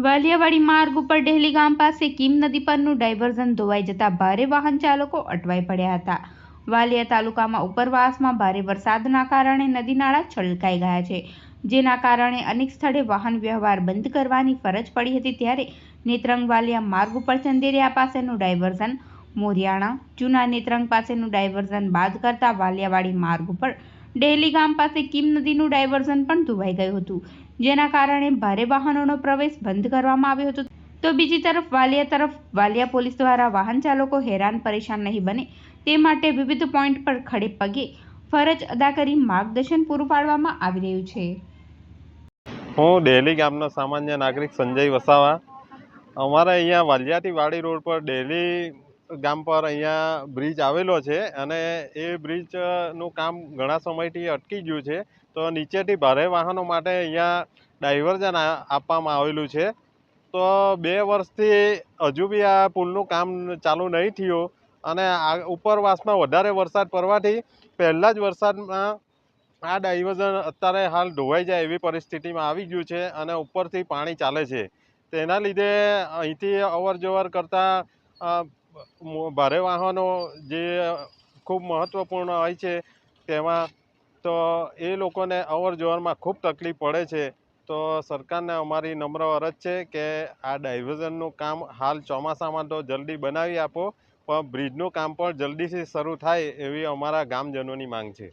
વાલિયાવાડી માર્ગ ઉપર ડેહલી ગામ પાસે કીમ નદી પરનું ડાયવર્ઝન ધોવાઈ જતા ભારે વાહન ચાલકો અટવાઈ પડ્યા હતા. વાલિયા તાલુકામાં ઉપરવાસમાં ભારે વરસાદના કારણે નદી નાળા છલકાઈ ગયા છે, જેના કારણે અનેક સ્થળે વાહન વ્યવહાર બંધ કરવાની ફરજ પડી હતી. ત્યારે નેત્રંગ વાલિયા માર્ગ ઉપર ચંદેરિયા પાસેનું ડાયવર્ઝન મોરિયાણા જૂના નેત્રંગ પાસેનું ડાયવર્ઝન બાદ કરતા વાલિયાવાડી માર્ગ ઉપર ડેહલી ગામ પાસે કીમ નદીનું ડાયવર્ઝન પણ ધોવાઈ ગયું હતું, જેના કારણે ભારે વાહનોનો પ્રવેશ બંધ કરવામાં આવ્યો હતો. તો બીજી તરફ વાલિયા પોલીસ દ્વારા વાહન ચાલકો હેરાન પરેશાન નહીં બને તે માટે વિવિધ પોઈન્ટ પર ખડે પગે ફરજ અદા કરી માર્ગદર્શન પૂરું પાડવામાં આવી રહ્યું છે. હું ડેહલી ગામનો સામાન્ય નાગરિક સંજય વસાવા. અમારે અહીંયા વાલિયાથી વાડી રોડ પર ડેહલી ગામ પર અહીંયા બ્રિજ આવેલો છે અને એ બ્રિજનું કામ ઘણા સમયથી અટકી ગયું છે. તો નીચેથી ભારે વાહનો માટે અહીંયા ડાયવર્ઝન આપવામાં આવેલું છે. તો 2 વર્ષથી હજુ બી આ પુલનું કામ ચાલુ નહીં થયું અને ઉપરવાસમાં વધારે વરસાદ પડવાથી પહેલા જ વરસાદમાં આ ડાયવર્ઝન અત્યારે હાલ ધોવાઈ જાય એવી પરિસ્થિતિમાં આવી ગયું છે અને ઉપરથી પાણી ચાલે છે. તેના લીધે અહીંથી અવર જવર કરતા ભારે વાહનો જે ખૂબ મહત્ત્વપૂર્ણ હોય છે તેમાં તો એ લોકોને અવર જવરમાં ખૂબ તકલીફ પડે છે. તો સરકારને અમારી નમ્ર અરજ છે કે આ ડાયવર્ઝનનું કામ હાલ ચોમાસામાં તો જલ્દી બનાવી આપો, પણ બ્રિજનું કામ પણ જલ્દીથી શરૂ થાય એવી અમારા ગામજનોની માંગ છે.